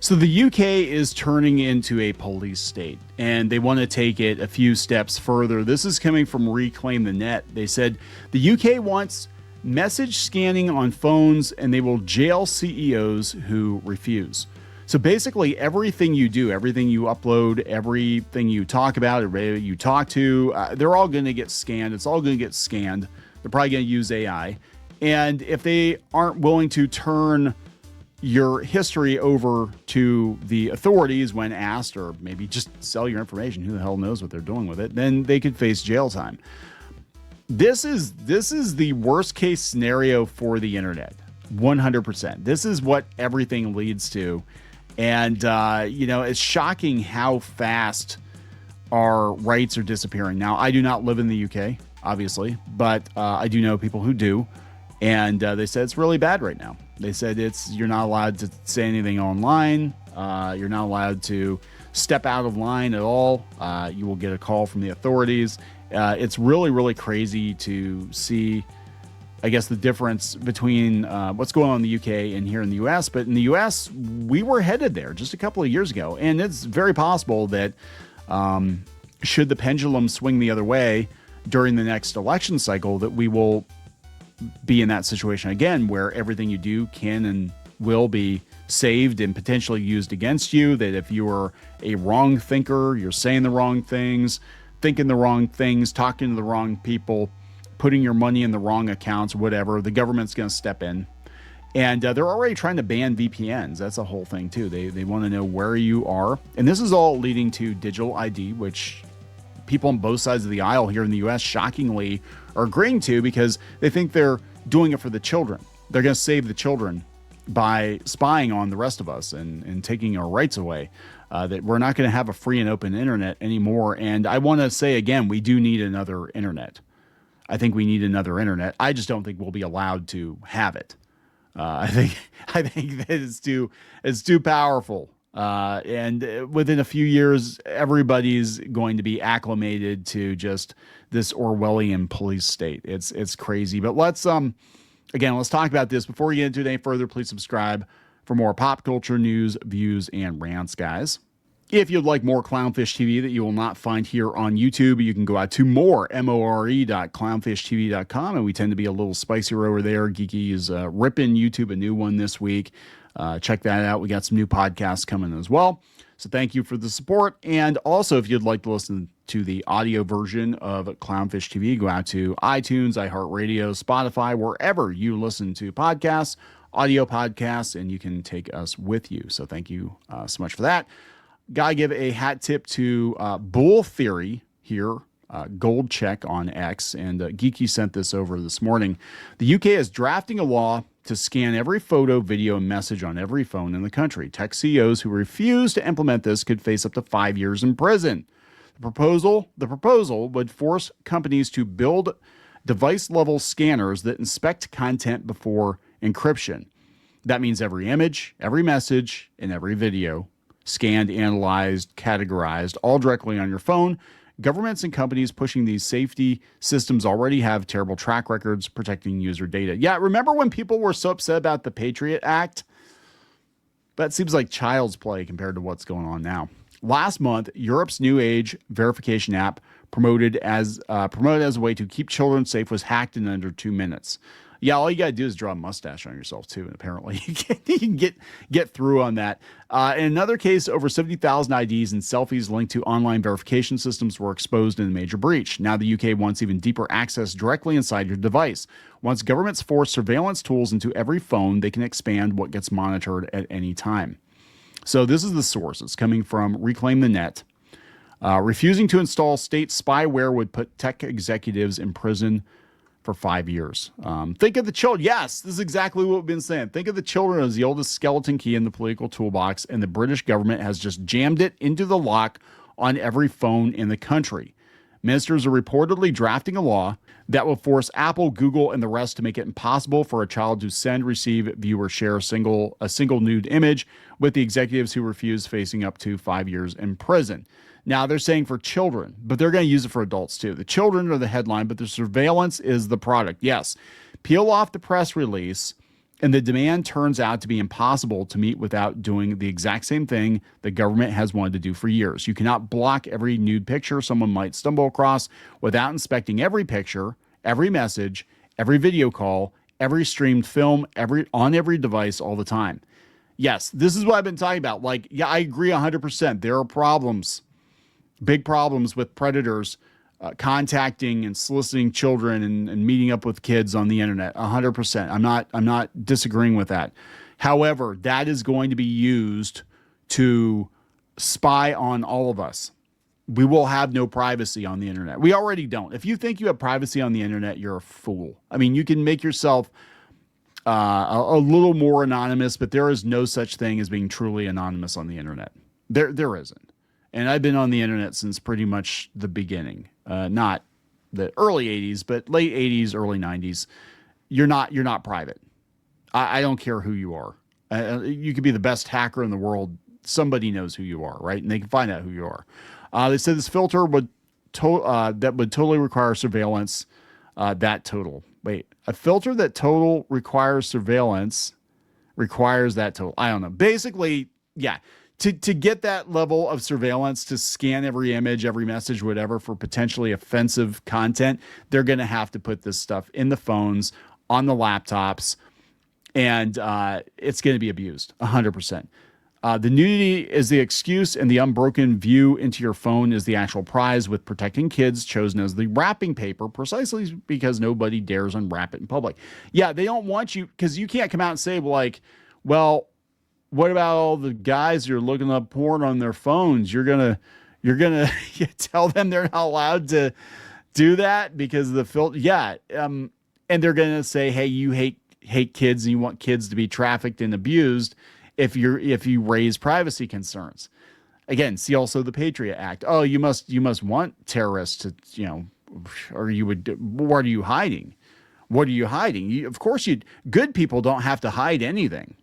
So the UK is turning into a police state, and they want to take it a few steps further. This is coming from Reclaim the Net. They said the UK wants message scanning on phones, and they will jail CEOs who refuse. So basically, everything you do, everything you upload, everything you talk about, everybody you talk to, they're all going to get scanned. It's all going to get scanned. They're probably going to use AI. And if they aren't willing to turn your history over to the authorities when asked, or maybe just sell your information, who the hell knows what they're doing with it, then they could face jail time. This is the worst case scenario for the internet. 100%. This is what everything leads to. And, it's shocking how fast our rights are disappearing. Now, I do not live in the UK, obviously, but I do know people who do. And they said it's really bad right now. They said you're not allowed to say anything online. You're not allowed to step out of line at all. You will get a call from the authorities. It's really, really crazy to see, I guess, the difference between what's going on in the UK and here in the US. But in the US, we were headed there just a couple of years ago. And it's very possible that should the pendulum swing the other way during the next election cycle, that we will be in that situation again, where everything you do can and will be saved and potentially used against you. That if you are a wrong thinker, you're saying the wrong things, thinking the wrong things, talking to the wrong people, putting your money in the wrong accounts, whatever, the government's going to step in. And they're already trying to ban VPNs. That's a whole thing too. They want to know where you are. And this is all leading to digital ID, which people on both sides of the aisle here in the US shockingly are agreeing to, because they think they're doing it for the children. They're going to save the children by spying on the rest of us and taking our rights away. That we're not going to have a free and open internet anymore. And I want to say again, we do need another internet. I think we need another internet. I just don't think we'll be allowed to have it. I think that it's too powerful. And within a few years, everybody's going to be acclimated to just this Orwellian police state. It's crazy. But let's talk about this. Before we get into it any further, please subscribe for more pop culture news, views, and rants, guys. If you'd like more Clownfish TV that you will not find here on YouTube, you can go out to more.clownfishtv.com, and we tend to be a little spicier over there. Geeky is ripping YouTube a new one this week. Check that out. We got some new podcasts coming as well. So thank you for the support. And also, if you'd like to listen to the audio version of Clownfish TV, go out to iTunes, iHeartRadio, Spotify, wherever you listen to podcasts, audio podcasts, and you can take us with you. So thank you so much for that. Gotta give a hat tip to Bull Theory here, Gold Check on X, and Geeky sent this over this morning. The UK is drafting a law to scan every photo, video, and message on every phone in the country. Tech CEOs who refuse to implement this could face up to 5 years in prison. The proposal would force companies to build device-level scanners that inspect content before encryption. That means every image, every message, and every video scanned, analyzed, categorized, all directly on your phone. Governments and companies pushing these safety systems already have terrible track records protecting user data. Yeah, remember when people were so upset about the Patriot Act? That seems like child's play compared to what's going on now. Last month, Europe's new age verification app promoted as a way to keep children safe was hacked in under 2 minutes. Yeah, all you got to do is draw a mustache on yourself, too. And apparently you can get through on that. In another case, over 70,000 IDs and selfies linked to online verification systems were exposed in a major breach. Now the UK wants even deeper access directly inside your device. Once governments force surveillance tools into every phone, they can expand what gets monitored at any time. So this is the source. It's coming from Reclaim the Net. Refusing to install state spyware would put tech executives in prison for 5 years. Think of the children. Yes, this is exactly what we've been saying. Think of the children as the oldest skeleton key in the political toolbox, and the British government has just jammed it into the lock on every phone in the country. Ministers are reportedly drafting a law that will force Apple, Google, and the rest to make it impossible for a child to send, receive, view, or share a single nude image, with the executives who refuse facing up to 5 years in prison. Now, they're saying for children, but they're going to use it for adults too. The children are the headline, but the surveillance is the product. Yes, peel off the press release And the demand turns out to be impossible to meet without doing the exact same thing the government has wanted to do for years. You cannot block every nude picture someone might stumble across without inspecting every picture, every message, every video call, every streamed film, on every device all the time. Yes, this is what I've been talking about. Like, yeah, I agree 100%. There are problems, big problems with predators contacting and soliciting children and meeting up with kids on the internet. 100%. I'm not disagreeing with that. However, that is going to be used to spy on all of us. We will have no privacy on the internet. We already don't. If you think you have privacy on the internet, you're a fool. I mean, you can make yourself a little more anonymous, but there is no such thing as being truly anonymous on the internet. There isn't. And I've been on the internet since pretty much the beginning. Not the early 80s, but late 80s, early 90s. You're not private. I don't care who you are. You could be the best hacker in the world. Somebody knows who you are, right? And they can find out who you are. They said this filter would totally require surveillance. A filter that total requires surveillance requires that total. I don't know. Basically, yeah. To get that level of surveillance, to scan every image, every message, whatever, for potentially offensive content, they're going to have to put this stuff in the phones, on the laptops, and it's going to be abused 100%. The nudity is the excuse, and the unbroken view into your phone is the actual prize, with protecting kids chosen as the wrapping paper, precisely because nobody dares unwrap it in public. Yeah, they don't want you, because you can't come out and say, like, well, what about all the guys who are looking up porn on their phones? You're gonna tell them they're not allowed to do that because of the filter. Yeah, and they're gonna say, hey, you hate kids and you want kids to be trafficked and abused if you raise privacy concerns. Again, see also the Patriot Act. Oh, you must want terrorists to, or you would. What are you hiding? What are you hiding? Of course, good people don't have to hide anything.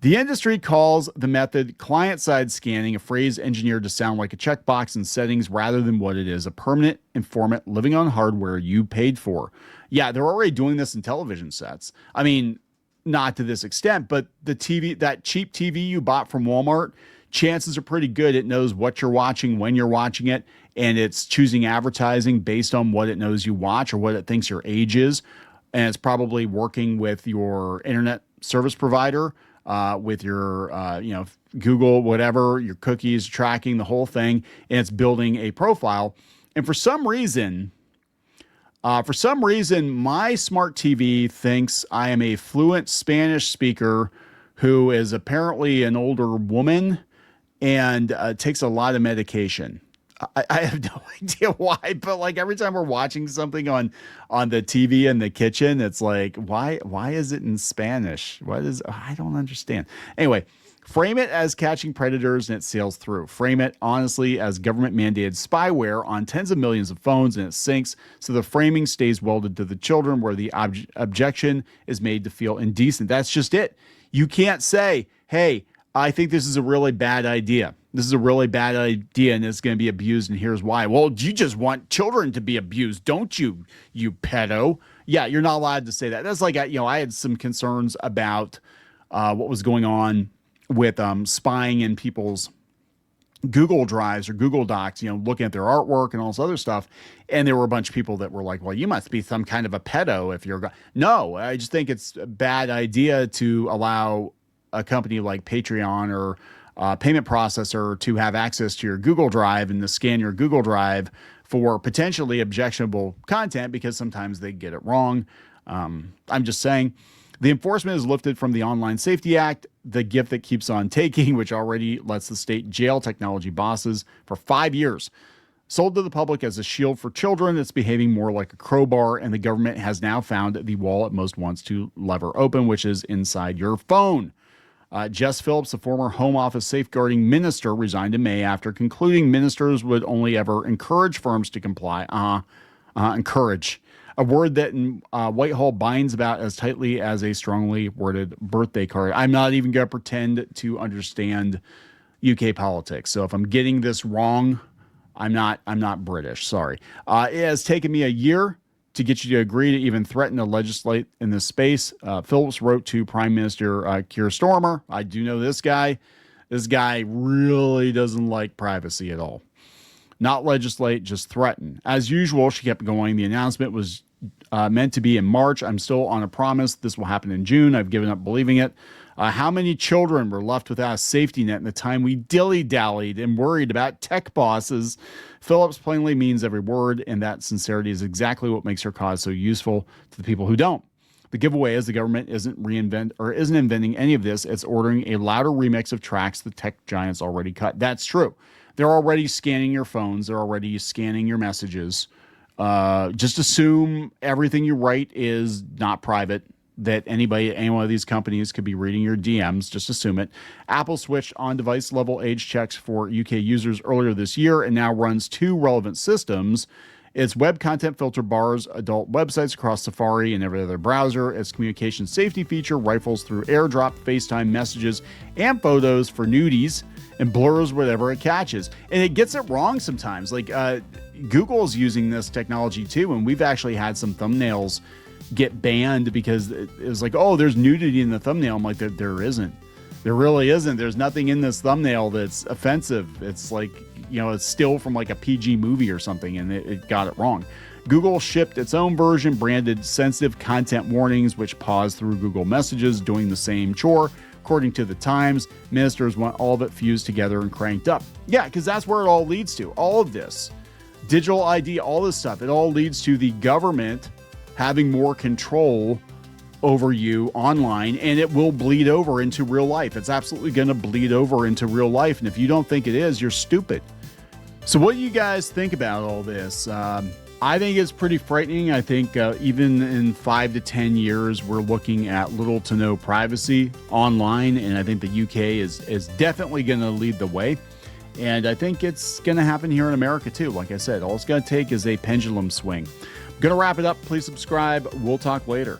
The industry calls the method client-side scanning, a phrase engineered to sound like a checkbox in settings rather than what it is, a permanent informant living on hardware you paid for. Yeah, they're already doing this in television sets. I mean, not to this extent, but the TV, that cheap TV you bought from Walmart, chances are pretty good it knows what you're watching, when you're watching it, and it's choosing advertising based on what it knows you watch or what it thinks your age is. And it's probably working with your internet service provider, with your, Google, whatever, your cookies, tracking the whole thing, and it's building a profile. And for some reason, my smart TV thinks I am a fluent Spanish speaker who is apparently an older woman and takes a lot of medication. I have no idea why, but like every time we're watching something on the TV in the kitchen, it's like, why is it in Spanish? I don't understand. Anyway, frame it as catching predators and it sails through. Frame it honestly as government mandated spyware on tens of millions of phones and it sinks. So the framing stays welded to the children where the objection is made to feel indecent. That's just it. You can't say, hey, I think this is a really bad idea. This is a really bad idea and it's going to be abused and here's why. Well, you just want children to be abused, don't you, you pedo? Yeah, you're not allowed to say that. That's like, I had some concerns about what was going on with spying in people's Google Drives or Google Docs, looking at their artwork and all this other stuff. And there were a bunch of people that were like, well, you must be some kind of a pedo if you're... No, I just think it's a bad idea to allow a company like Patreon or payment processor to have access to your Google Drive and to scan your Google Drive for potentially objectionable content because sometimes they get it wrong. I'm just saying the enforcement is lifted from the Online Safety Act, the gift that keeps on taking, which already lets the state jail technology bosses for 5 years. Sold to the public as a shield for children, it's behaving more like a crowbar, and the government has now found the wall it most wants to lever open, which is inside your phone. Jess Phillips, a former Home Office safeguarding minister, resigned in May after concluding ministers would only ever encourage firms to comply. Encourage. A word that Whitehall binds about as tightly as a strongly worded birthday card. I'm not even going to pretend to understand UK politics. So if I'm getting this wrong, I'm not British. Sorry. It has taken me a year to get you to agree to even threaten to legislate in this space. Phillips wrote to Prime Minister Keir Starmer. I do know this guy. This guy really doesn't like privacy at all. Not legislate, just threaten. As usual, she kept going. The announcement was meant to be in March. I'm still on a promise. This will happen in June. I've given up believing it. How many children were left without a safety net in the time we dilly-dallied and worried about tech bosses? Phillips plainly means every word, and that sincerity is exactly what makes her cause so useful to the people who don't. The giveaway is the government isn't inventing any of this. It's ordering a louder remix of tracks the tech giants already cut. That's true. They're already scanning your phones. They're already scanning your messages. Just assume everything you write is not private, that any one of these companies could be reading your DMs. Just assume it. Apple switched on device level age checks for UK users earlier this year and now runs 2 relevant systems. Its web content filter bars adult websites across Safari and every other browser. Its communication safety feature rifles through AirDrop, FaceTime messages, and photos for nudies and blurs whatever it catches. And it gets it wrong sometimes. Like Google's using this technology too, and we've actually had some thumbnails get banned because it was like, oh, there's nudity in the thumbnail. I'm like, there isn't. There really isn't. There's nothing in this thumbnail that's offensive. It's like, it's still from like a PG movie or something, and it got it wrong. Google shipped its own version branded sensitive content warnings, which pause through Google Messages, doing the same chore. According to the Times, ministers want all of it fused together and cranked up. Yeah, because that's where it all leads to. All of this, digital ID, all this stuff, it all leads to the government having more control over you online, and it will bleed over into real life. It's absolutely going to bleed over into real life. And if you don't think it is, you're stupid. So what do you guys think about all this? I think it's pretty frightening. I think even in 5 to 10 years, we're looking at little to no privacy online. And I think the UK is definitely going to lead the way. And I think it's going to happen here in America too. Like I said, all it's going to take is a pendulum swing. I'm going to wrap it up. Please subscribe. We'll talk later.